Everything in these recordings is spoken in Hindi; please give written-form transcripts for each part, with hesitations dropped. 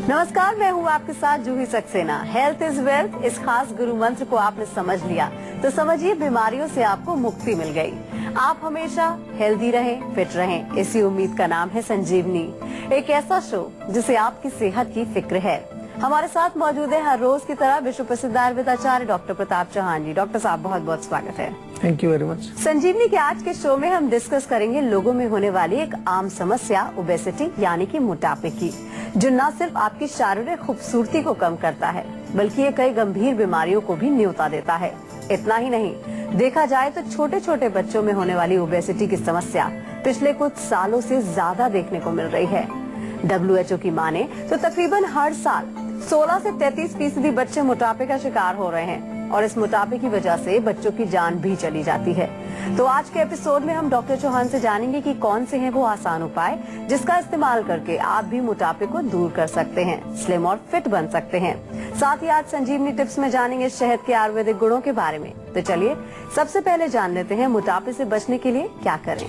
नमस्कार, मैं हूँ आपके साथ जूही सक्सेना। हेल्थ इज वेल्थ, इस खास गुरु मंत्र को आपने समझ लिया तो समझिए बीमारियों से आपको मुक्ति मिल गई। आप हमेशा हेल्दी रहें, फिट रहें, इसी उम्मीद का नाम है संजीवनी, एक ऐसा शो जिसे आपकी सेहत की फिक्र है। हमारे साथ मौजूद है हर रोज की तरह विश्व प्रसिद्ध आयुर्वेदाचार्य डॉक्टर प्रताप चौहान जी। डॉक्टर साहब, बहुत बहुत स्वागत है। Thank you very much. Sanjeevani के आज के शो में हम डिस्कस करेंगे लोगों में होने वाली एक आम समस्या ओबेसिटी यानी कि मोटापे की, जो न सिर्फ आपकी शारीरिक खूबसूरती को कम करता है बल्कि ये कई गंभीर बीमारियों को भी न्योता देता है। इतना ही नहीं, देखा जाए तो छोटे छोटे बच्चों में होने वाली ओबेसिटी की समस्या पिछले कुछ सालों से ज्यादा देखने को मिल रही है। WHO की माने तो तकरीबन हर साल 16 से 33% बच्चे मोटापे का शिकार हो रहे हैं और इस मोटापे की वजह से बच्चों की जान भी चली जाती है। तो आज के एपिसोड में हम डॉक्टर चौहान से जानेंगे कि कौन से हैं वो आसान उपाय जिसका इस्तेमाल करके आप भी मोटापे को दूर कर सकते हैं, स्लिम और फिट बन सकते हैं। साथ ही आज संजीवनी टिप्स में जानेंगे शहद के आयुर्वेदिक गुणों के बारे में। तो चलिए सबसे पहले जान लेते हैं मोटापे से बचने के लिए क्या करें।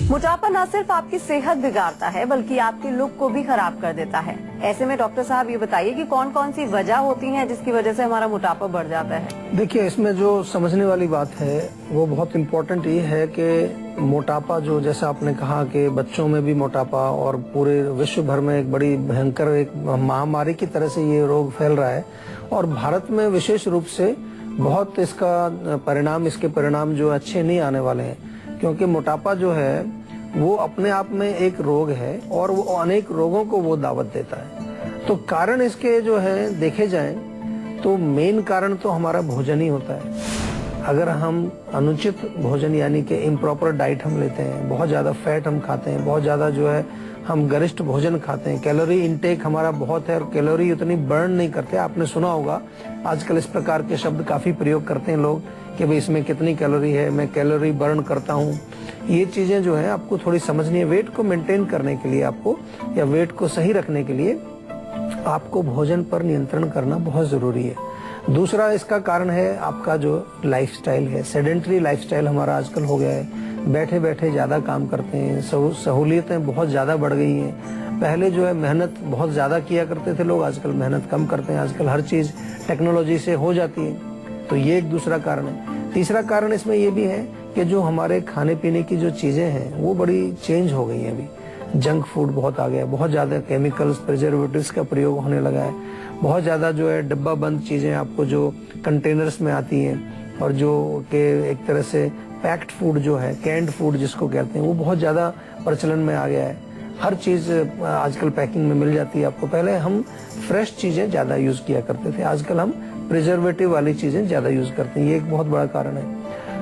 मोटापा न सिर्फ आपकी सेहत बिगाड़ता है बल्कि आपके लुक को भी खराब कर देता है। ऐसे में डॉक्टर साहब ये बताइए कि कौन कौन सी वजह होती है जिसकी वजह से हमारा मोटापा बढ़ जाता है। देखिए, इसमें जो समझने वाली बात है वो बहुत इम्पोर्टेंट ये है कि मोटापा जो, जैसा आपने कहा कि बच्चों में भी मोटापा और पूरे विश्व भर में एक बड़ी भयंकर एक महामारी की तरह से ये रोग फैल रहा है और भारत में विशेष रूप से बहुत इसके परिणाम जो अच्छे नहीं आने वाले हैं, क्योंकि मोटापा जो है वो अपने आप में एक रोग है और वो अनेक रोगों को वो दावत देता है। तो कारण इसके जो है देखे जाएं तो मेन कारण तो हमारा भोजन ही होता है। अगर हम अनुचित भोजन यानी कि इम्प्रॉपर डाइट हम लेते हैं, बहुत ज्यादा फैट हम खाते हैं, बहुत ज्यादा जो है हम गरिष्ठ भोजन खाते हैं, कैलोरी इनटेक हमारा बहुत है और कैलोरी उतनी बर्न नहीं करते। आपने सुना होगा आजकल इस प्रकार के शब्द काफी प्रयोग करते हैं लोग कि भाई इसमें कितनी कैलोरी है, मैं कैलोरी बर्न करता हूँ। ये चीजें जो है आपको थोड़ी समझनी है। वेट को मेंटेन करने के लिए आपको, या वेट को सही रखने के लिए आपको भोजन पर नियंत्रण करना बहुत जरूरी है। दूसरा इसका कारण है आपका जो लाइफस्टाइल है, सेडेंटरी लाइफस्टाइल हमारा आजकल हो गया है। बैठे बैठे ज्यादा काम करते हैं, सहूलियतें बहुत ज्यादा बढ़ गई हैं। पहले जो है मेहनत बहुत ज्यादा किया करते थे लोग, आजकल मेहनत कम करते हैं। आजकल हर चीज टेक्नोलॉजी से हो जाती है, तो ये एक दूसरा कारण है। तीसरा कारण इसमें ये भी है कि जो हमारे खाने पीने की जो चीजें हैं वो बड़ी चेंज हो गई हैं। अभी जंक फूड बहुत आ गया है, बहुत ज्यादा केमिकल्स, प्रिजर्वेटिव्स का प्रयोग होने लगा है। बहुत ज्यादा जो है डब्बा बंद चीजें आपको जो कंटेनर्स में आती हैं और जो के एक तरह से पैक्ड फूड जो है, कैंड फूड जिसको कहते हैं, वो बहुत ज्यादा प्रचलन में आ गया है। हर चीज आजकल पैकिंग में मिल जाती है आपको। पहले हम फ्रेश चीजें ज्यादा यूज किया करते थे, आजकल हम प्रिजर्वेटिव वाली चीजें ज्यादा यूज करते हैं। ये एक बहुत बड़ा कारण है।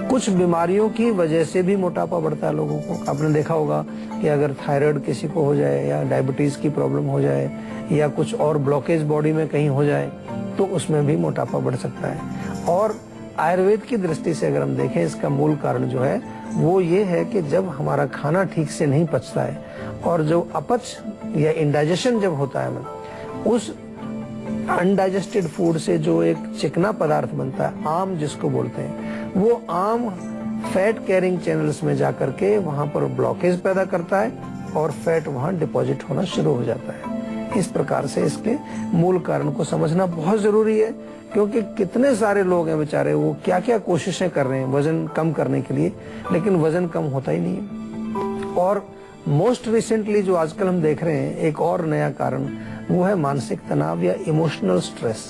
कुछ बीमारियों की वजह से भी मोटापा बढ़ता है लोगों को। आपने देखा होगा कि अगर थायराइड किसी को हो जाए या डायबिटीज की प्रॉब्लम हो जाए या कुछ और ब्लॉकेज बॉडी में कहीं हो जाए तो उसमें भी मोटापा बढ़ सकता है। और आयुर्वेद की दृष्टि से अगर हम देखें, इसका मूल कारण जो है वो ये है कि जब हमारा खाना ठीक से नहीं पचता है और जो अपच या इंडाइजेशन जब होता है, उस अनडाइजेस्टेड फूड से जो एक चिकना पदार्थ बनता है, आम जिसको बोलते हैं, वो आम फैट कैरिंग चैनल्स में जाकर के वहां पर ब्लॉकेज पैदा करता है और फैट वहां डिपॉजिट होना शुरू हो जाता है। इस प्रकार से इसके मूल कारण को समझना बहुत जरूरी है, क्योंकि कितने सारे लोग हैं बेचारे, वो क्या क्या कोशिशें कर रहे हैं वजन कम करने के लिए, लेकिन वजन कम होता ही नहीं है। और मोस्ट रिसेंटली जो आजकल हम देख रहे हैं, एक और नया कारण वो है मानसिक तनाव या इमोशनल स्ट्रेस।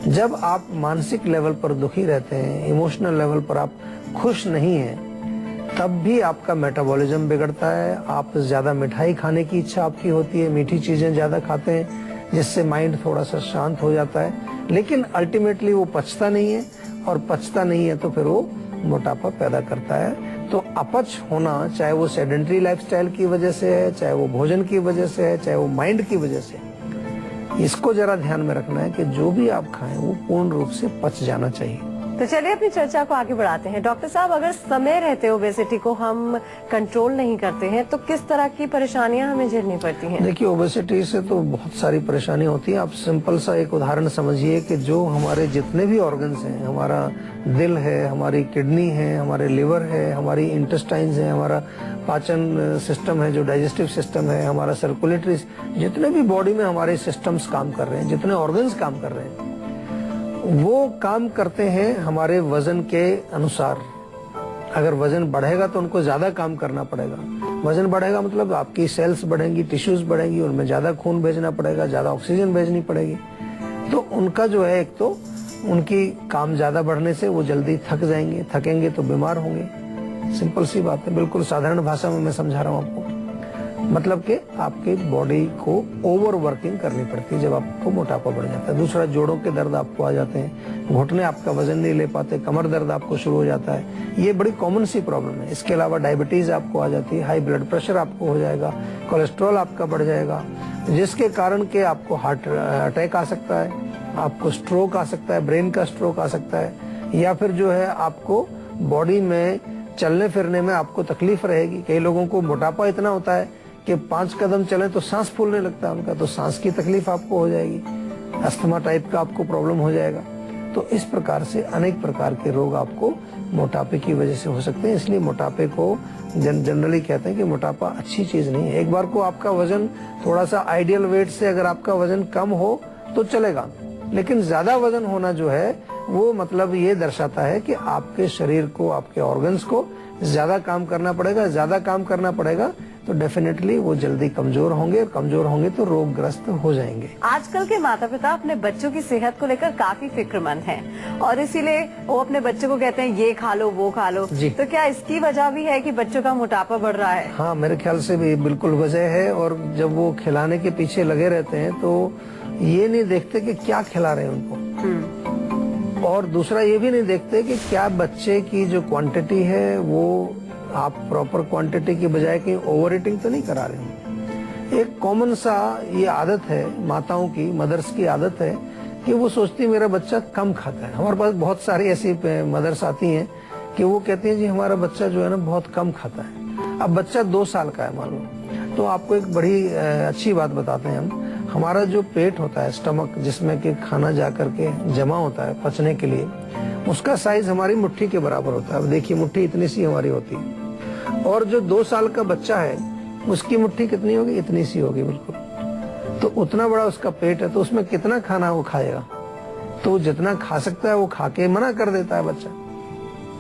जब आप मानसिक लेवल पर दुखी रहते हैं, इमोशनल लेवल पर आप खुश नहीं हैं, तब भी आपका मेटाबॉलिज्म बिगड़ता है। आप ज्यादा मिठाई खाने की इच्छा आपकी होती है, मीठी चीजें ज्यादा खाते हैं, जिससे माइंड थोड़ा सा शांत हो जाता है, लेकिन अल्टीमेटली वो पचता नहीं है और पचता नहीं है तो फिर वो मोटापा पैदा करता है। तो अपच होना, चाहे वो सेडेंटरी लाइफस्टाइल की वजह से है, चाहे वो भोजन की वजह से है, चाहे वो माइंड की वजह से है, इसको जरा ध्यान में रखना है कि जो भी आप खाएं वो पूर्ण रूप से पच जाना चाहिए। तो चलिए अपनी चर्चा को आगे बढ़ाते हैं। डॉक्टर साहब, अगर समय रहते ओबेसिटी को हम कंट्रोल नहीं करते हैं तो किस तरह की परेशानियां हमें झेलनी पड़ती हैं? देखिए, ओबेसिटी से तो बहुत सारी परेशानी होती है। आप सिंपल सा एक उदाहरण समझिए कि जो हमारे जितने भी ऑर्गन्स हैं, हमारा दिल है, हमारी किडनी है, हमारे लिवर है, हमारी इंटेस्टाइन्स है, हमारा पाचन सिस्टम है, जो डाइजेस्टिव सिस्टम है, हमारा सर्कुलेटरी, जितने भी बॉडी में हमारे सिस्टम्स काम कर रहे हैं, जितने ऑर्गन्स काम कर रहे हैं, वो काम करते हैं हमारे वजन के अनुसार। अगर वजन बढ़ेगा तो उनको ज्यादा काम करना पड़ेगा। वजन बढ़ेगा मतलब आपकी सेल्स बढ़ेंगी, टिश्यूज बढ़ेंगी, उनमें ज्यादा खून भेजना पड़ेगा, ज्यादा ऑक्सीजन भेजनी पड़ेगी। तो उनका जो है, एक तो उनकी काम ज्यादा बढ़ने से वो जल्दी थक जाएंगे, थकेंगे तो बीमार होंगे। सिंपल सी बात है, बिल्कुल साधारण भाषा में मैं समझा रहा हूँ आपको। मतलब कि आपकी बॉडी को ओवर वर्किंग करनी पड़ती है जब आपको मोटापा बढ़ जाता है। दूसरा, जोड़ों के दर्द आपको आ जाते हैं, घुटने आपका वजन नहीं ले पाते, कमर दर्द आपको शुरू हो जाता है। ये बड़ी कॉमन सी प्रॉब्लम है। इसके अलावा डायबिटीज आपको आ जाती है, हाई ब्लड प्रेशर आपको हो जाएगा, कोलेस्ट्रॉल आपका बढ़ जाएगा, जिसके कारण के आपको हार्ट अटैक आ सकता है, आपको स्ट्रोक आ सकता है, ब्रेन का स्ट्रोक आ सकता है, या फिर जो है आपको बॉडी में चलने फिरने में आपको तकलीफ रहेगी। कई लोगों को मोटापा इतना होता है कि 5 कदम चले तो सांस फूलने लगता है उनका, तो सांस की तकलीफ आपको हो जाएगी, अस्थमा टाइप का आपको प्रॉब्लम हो जाएगा। तो इस प्रकार से अनेक प्रकार के रोग आपको मोटापे की वजह से हो सकते हैं। इसलिए मोटापे को जनरली कहते हैं कि मोटापा अच्छी चीज नहीं है। एक बार को आपका वजन थोड़ा सा आइडियल वेट से अगर आपका वजन कम हो तो चलेगा, लेकिन ज्यादा वजन होना जो है वो मतलब ये दर्शाता है कि आपके शरीर को, आपके ऑर्गन्स को ज्यादा काम करना पड़ेगा। ज्यादा काम करना पड़ेगा तो डेफिनेटली वो जल्दी कमजोर होंगे, कमजोर होंगे तो रोगग्रस्त हो जाएंगे। आजकल के माता पिता अपने बच्चों की सेहत को लेकर काफी फिक्रमंद हैं और इसीलिए वो अपने बच्चों को कहते हैं ये खा लो, वो खा लो। तो क्या इसकी वजह भी है कि बच्चों का मोटापा बढ़ रहा है? हाँ, मेरे ख्याल से भी बिल्कुल वजह है। और जब वो खिलाने के पीछे लगे रहते हैं तो ये नहीं देखते कि क्या खिला रहे हैं उनको, और दूसरा ये भी नहीं देखते कि क्या बच्चे की जो क्वांटिटी है वो आप प्रॉपर क्वांटिटी की बजाय कहीं ओवर ईटिंग तो नहीं करा रहे हैं। एक कॉमन सा ये आदत है माताओं की, मदर्स की आदत है कि वो सोचती है मेरा बच्चा कम खाता है। हमारे पास बहुत सारी ऐसी मदर्स आती हैं कि वो कहती हैं जी हमारा बच्चा जो है ना बहुत कम खाता है। अब बच्चा 2 साल का है मान लो, तो आपको एक बड़ी अच्छी बात बताते हैं हम। हमारा जो पेट होता है, स्टमक, जिसमें कि खाना जा करके जमा होता है पचने के लिए, उसका साइज हमारी मुट्ठी के बराबर होता है। अब देखिए, मुट्ठी इतनी सी हमारी होती है, और जो 2 साल का बच्चा है उसकी मुट्ठी कितनी होगी? इतनी सी होगी बिल्कुल। तो उतना बड़ा उसका पेट है, तो उसमें कितना खाना वो खाएगा? तो वो जितना खा सकता है वो खा के मना कर देता है बच्चा।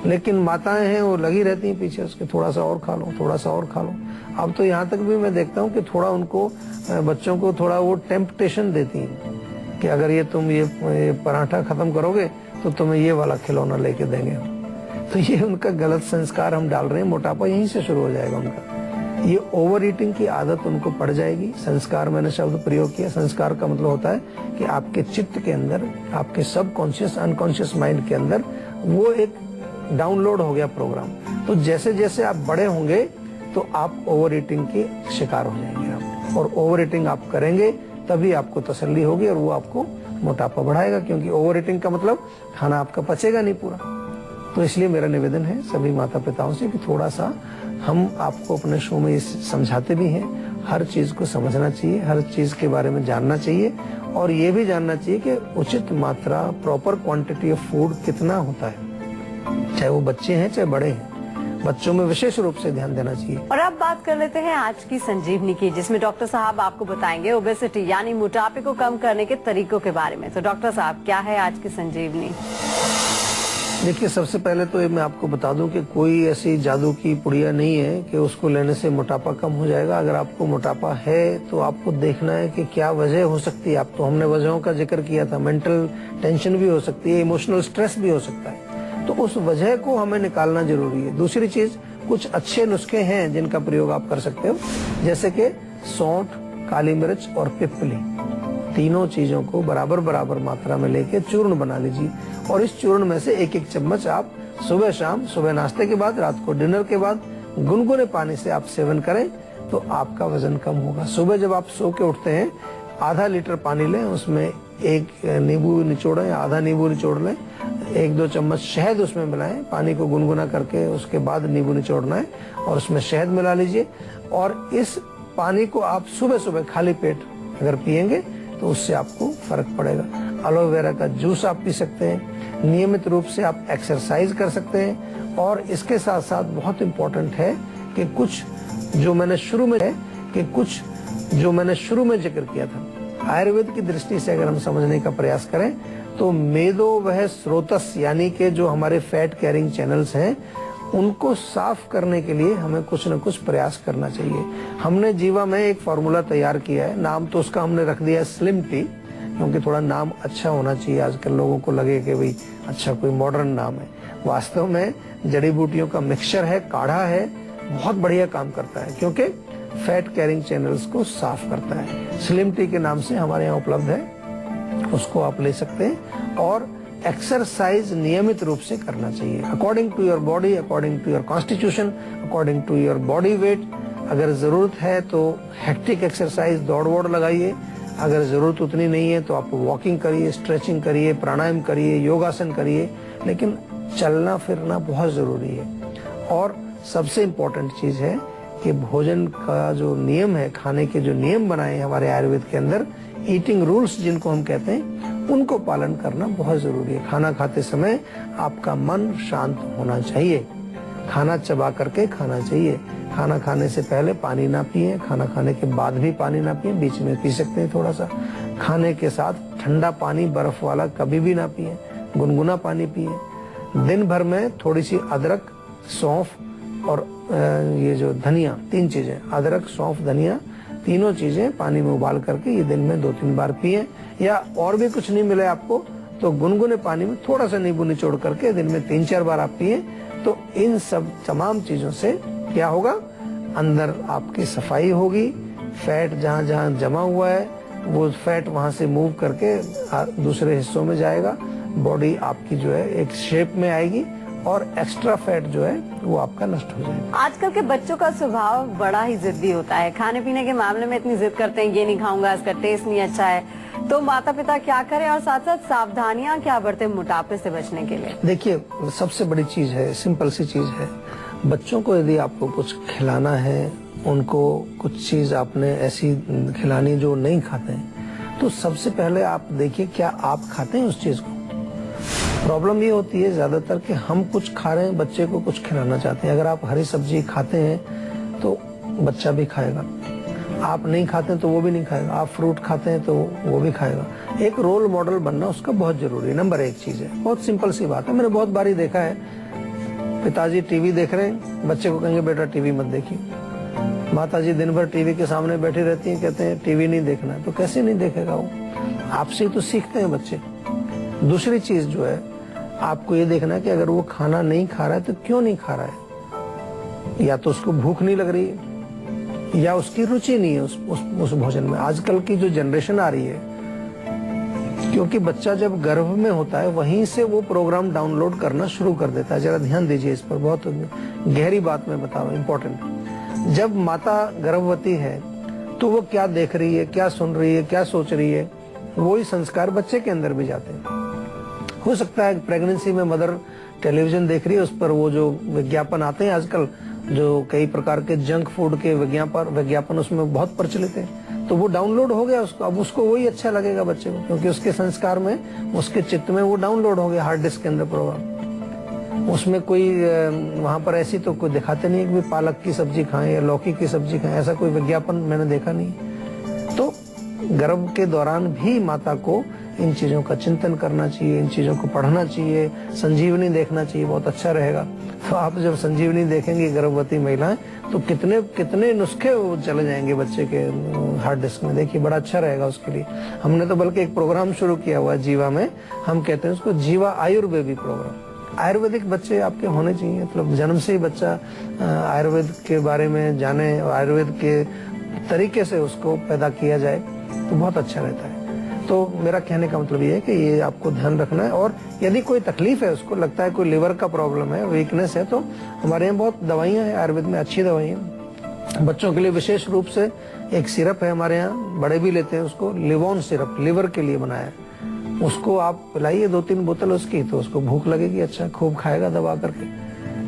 लेकिन माताएं हैं वो लगी रहती हैं पीछे उसके, थोड़ा सा और खा लो, थोड़ा सा और खा लो। अब तो यहाँ तक भी मैं देखता हूँ कि थोड़ा उनको, बच्चों को थोड़ा वो टेम्पटेशन देती हैं कि अगर ये तुम ये पराठा खत्म करोगे तो तुम्हें ये वाला खिलौना लेके देंगे। तो ये उनका गलत संस्कार हम डाल रहे हैं। मोटापा यहीं से शुरू हो जाएगा उनका। ये ओवर ईटिंग की आदत उनको पड़ जाएगी। संस्कार, मैंने शब्द प्रयोग किया, संस्कार का मतलब होता है कि आपके चित्त के अंदर, आपके सबकॉन्शियस, अनकॉन्शियस माइंड के अंदर वो एक डाउनलोड हो गया प्रोग्राम। तो जैसे जैसे आप बड़े होंगे तो आप ओवर ईटिंग के शिकार हो जाएंगे आप, और ओवर ईटिंग आप करेंगे तभी आपको तसल्ली होगी और वो आपको मोटापा बढ़ाएगा, क्योंकि ओवर ईटिंग का मतलब खाना आपका पचेगा नहीं पूरा। तो इसलिए मेरा निवेदन है सभी माता पिताओं से कि थोड़ा सा, हम आपको अपने शो में समझाते भी हैं, हर चीज को समझना चाहिए, हर चीज के बारे में जानना चाहिए, और ये भी जानना चाहिए कि उचित मात्रा, प्रॉपर क्वांटिटी ऑफ फूड कितना होता है, चाहे वो बच्चे हैं चाहे बड़े हैं। बच्चों में विशेष रूप से ध्यान देना चाहिए। और अब बात कर लेते हैं आज की संजीवनी की, जिसमें डॉक्टर साहब आपको बताएंगे ओबेसिटी यानी मोटापे को कम करने के तरीकों के बारे में। तो डॉक्टर साहब, क्या है आज की संजीवनी? देखिए, सबसे पहले तो मैं आपको बता दूं कि कोई ऐसी जादू की पुड़िया नहीं है कि उसको लेने से मोटापा कम हो जाएगा। अगर आपको मोटापा है तो आपको देखना है कि क्या वजह हो सकती है। आप तो, हमने वजहों का जिक्र किया था, मेंटल टेंशन भी हो सकती है, इमोशनल स्ट्रेस भी हो सकता है, तो उस वजह को हमें निकालना जरूरी है। दूसरी चीज, कुछ अच्छे नुस्खे हैं जिनका प्रयोग आप कर सकते हो, जैसे कि सौंठ, काली मिर्च और पिपली, तीनों चीजों को बराबर बराबर मात्रा में लेके चूर्ण बना लीजिए, और इस चूर्ण में से 1-1 चम्मच आप सुबह शाम, सुबह नाश्ते के बाद, रात को डिनर के बाद गुनगुने पानी से आप सेवन करें तो आपका वजन कम होगा। सुबह जब आप सो के उठते हैं, आधा लीटर पानी लें, उसमें एक नींबू निचोड़ें, आधा नींबू निचोड़ लें, 1-2 चम्मच शहद उसमें मिलाएं, पानी को गुनगुना करके उसके बाद नींबू निचोड़ना है और उसमें शहद मिला लीजिए। और इस पानी को आप सुबह सुबह खाली पेट अगर पिएंगे तो उससे आपको फर्क पड़ेगा। एलोवेरा का जूस आप पी सकते हैं। नियमित रूप से आप एक्सरसाइज कर सकते हैं। और इसके साथ साथ बहुत इम्पोर्टेंट है कि कुछ जो मैंने शुरू में जिक्र किया था, आयुर्वेद की दृष्टि से अगर हम समझने का प्रयास करें तो मेदो वह स्रोतस यानी कि जो हमारे फैट कैरिंग चैनल्स हैं उनको साफ करने के लिए हमें कुछ न कुछ प्रयास करना चाहिए। हमने जीवा में एक फॉर्मूला तैयार किया है, नाम तो उसका हमने रख दिया है स्लिम टी, क्योंकि थोड़ा नाम अच्छा होना चाहिए। आजकल लोगों को लगे कि भाई अच्छा कोई मॉडर्न नाम है। वास्तव में जड़ी बूटियों का मिक्सचर है, काढ़ा है, बहुत बढ़िया काम करता है क्योंकि फैट कैरिंग चैनल्स को साफ करता है। स्लिम टी के नाम से हमारे यहाँ उपलब्ध है, उसको आप ले सकते हैं। और एक्सरसाइज नियमित रूप से करना चाहिए according to your body, according to your constitution, according to your body weight. अगर जरूरत है तो हेक्टिक एक्सरसाइज, दौड़ वोड़ लगाइए। अगर जरूरत उतनी नहीं है तो आप वॉकिंग करिए, स्ट्रेचिंग करिए, प्राणायाम करिए, योगासन करिए, लेकिन चलना फिरना बहुत जरूरी है। और सबसे इम्पोर्टेंट चीज है कि भोजन का जो नियम है, खाने के जो नियम बनाए हैं हमारे आयुर्वेद के अंदर, ईटिंग रूल्स जिनको हम कहते हैं, उनको पालन करना बहुत जरूरी है। खाना खाते समय आपका मन शांत होना चाहिए। खाना चबा करके खाना चाहिए। खाना खाने से पहले पानी ना पिए, खाना खाने के बाद भी पानी ना पिए, बीच में पी सकते हैं थोड़ा सा। खाने के साथ ठंडा पानी बर्फ वाला कभी भी ना पिए, गुनगुना पानी पिए। दिन भर में थोड़ी सी अदरक, सौंफ और ये जो धनिया, 3 चीजें, अदरक, सौंफ, धनिया, तीनों चीजें पानी में उबाल करके ये दिन में 2-3 बार पिए। या और भी कुछ नहीं मिले आपको तो गुनगुने पानी में थोड़ा सा नींबू निचोड़ करके दिन में 3-4 बार आप पिए। तो इन सब तमाम चीजों से क्या होगा, अंदर आपकी सफाई होगी। फैट जहाँ जहाँ जमा हुआ है वो फैट वहां से मूव करके दूसरे हिस्सों में जाएगा। बॉडी आपकी जो है एक शेप में आएगी और एक्स्ट्रा फैट जो है वो आपका नष्ट हो जाएगा। आजकल के बच्चों का स्वभाव बड़ा ही जिद्दी होता है। खाने पीने के मामले में इतनी जिद करते हैं, ये नहीं खाऊंगा, इसका टेस्ट नहीं अच्छा है। तो माता पिता क्या करें और साथ साथ सावधानियां क्या बरतें मोटापे से बचने के लिए? देखिए, सबसे बड़ी चीज है, सिंपल सी चीज है, बच्चों को यदि आपको कुछ खिलाना है, उनको कुछ चीज आपने ऐसी खिलानी जो नहीं खाते हैं, तो सबसे पहले आप देखिए क्या आप खाते हैं उस चीज को। प्रॉब्लम ये होती है ज्यादातर कि हम कुछ खा रहे हैं, बच्चे को कुछ खिलाना चाहते हैं। अगर आप हरी सब्जी खाते हैं तो बच्चा भी खाएगा, आप नहीं खाते हैं तो वो भी नहीं खाएगा, आप फ्रूट खाते हैं तो वो भी खाएगा। एक रोल मॉडल बनना उसका बहुत जरूरी है, नंबर 1 चीज है। बहुत सिंपल सी बात है, मैंने बहुत बारी देखा है, पिताजी टीवी देख रहे हैं, बच्चे को कहेंगे बेटा टीवी मत देखिए। माताजी दिन भर टीवी के सामने बैठी रहती हैं, कहते हैं टीवी नहीं देखना है, तो कैसे नहीं देखेगा वो? आपसे तो सीखते हैं बच्चे। दूसरी चीज जो है, आपको ये देखना है कि अगर वो खाना नहीं खा रहा है तो क्यों नहीं खा रहा है। या तो उसको भूख नहीं लग रही है या उसकी रुचि नहीं है उस भोजन में। आजकल की जो जनरेशन आ रही है, क्योंकि बच्चा जब गर्भ में होता है वहीं से वो प्रोग्राम डाउनलोड करना शुरू कर देता है। जरा ध्यान दीजिए इस पर, बहुत गहरी बात मैं बता रहा हूँ, इम्पोर्टेंट। जब माता गर्भवती है तो वो क्या देख रही है, क्या सुन रही है, क्या सोच रही है, वही संस्कार बच्चे के अंदर भी जाते हैं। हो सकता है प्रेगनेंसी में मदर टेलीविजन देख रही है, उस पर वो जो विज्ञापन आते हैं आजकल, जो कई प्रकार के जंक फूड के विज्ञापन उसमें बहुत प्रचलित है, तो वो डाउनलोड हो गया उसको। अब उसको वही अच्छा लगेगा बच्चे को, क्योंकि उसके संस्कार में, उसके चित्त में वो डाउनलोड हो गया हार्ड डिस्क के अंदर प्रोग्राम। उसमें कोई वहां पर ऐसी तो कोई दिखाते नहीं है कि पालक की सब्जी खाएं या लौकी की सब्जी खाएं, ऐसा कोई विज्ञापन मैंने देखा नहीं। तो गर्भ के दौरान भी माता को इन चीजों का चिंतन करना चाहिए, इन चीजों को पढ़ना चाहिए, संजीवनी देखना चाहिए, बहुत अच्छा रहेगा। तो आप जब संजीवनी देखेंगे गर्भवती महिलाएं, तो कितने कितने नुस्खे वो चले जाएंगे बच्चे के हार्ड डिस्क में। देखिए, बड़ा अच्छा रहेगा उसके लिए। हमने तो बल्कि एक प्रोग्राम शुरू किया हुआ है जीवा में, हम कहते हैं उसको जीवा आयुर्वेदिक प्रोग्राम। आयुर्वेदिक बच्चे आपके होने चाहिए, मतलब जन्म से ही बच्चा आयुर्वेद के बारे में जाने और आयुर्वेद के तरीके से उसको पैदा किया जाए तो बहुत अच्छा रहता है। तो मेरा कहने का मतलब ये है कि ये आपको ध्यान रखना है। और यदि कोई तकलीफ है, उसको लगता है कोई लिवर का प्रॉब्लम है, वीकनेस है, तो हमारे यहाँ बहुत दवाइयाँ हैं, आयुर्वेद में अच्छी दवाइयाँ। बच्चों के लिए विशेष रूप से एक सिरप है हमारे यहाँ, बड़े भी लेते हैं उसको, लिवोन सिरप, लिवर के लिए बनाया है। उसको आप पिलाइए 2-3 बोतल उसकी, तो उसको भूख लगेगी, अच्छा खूब खाएगा दबा करके।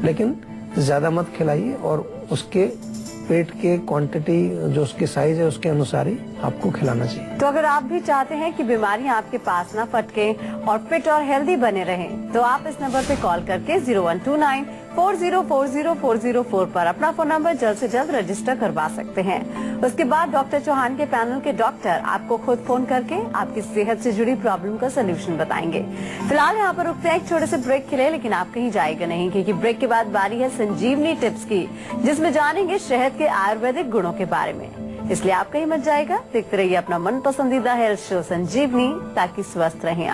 लेकिन ज्यादा मत खिलाइए और उसके पेट के क्वांटिटी जो उसकी साइज है उसके अनुसार ही आपको खिलाना चाहिए। तो अगर आप भी चाहते हैं कि बीमारियां आपके पास ना फटके और फिट और हेल्दी बने रहें, तो आप इस नंबर पे कॉल करके 0129404040 पर अपना फोन नंबर जल्द से जल्द रजिस्टर करवा सकते हैं। उसके बाद डॉक्टर चौहान के पैनल के डॉक्टर आपको खुद फोन करके आपकी सेहत से जुड़ी प्रॉब्लम का सोल्यूशन बताएंगे। फिलहाल यहाँ पर रुकते हैं एक छोटे से ब्रेक के लिए, लेकिन आप कहीं जाएगा नहीं, क्योंकि ब्रेक के बाद बारी है संजीवनी टिप्स की, जिसमें जानेंगे शहद के आयुर्वेदिक गुणों के बारे में। इसलिए आप कहीं मत जाएगा, देखते रहिए अपना मन पसंदीदा हेल्थ शो संजीवनी, ताकि स्वस्थ रहें।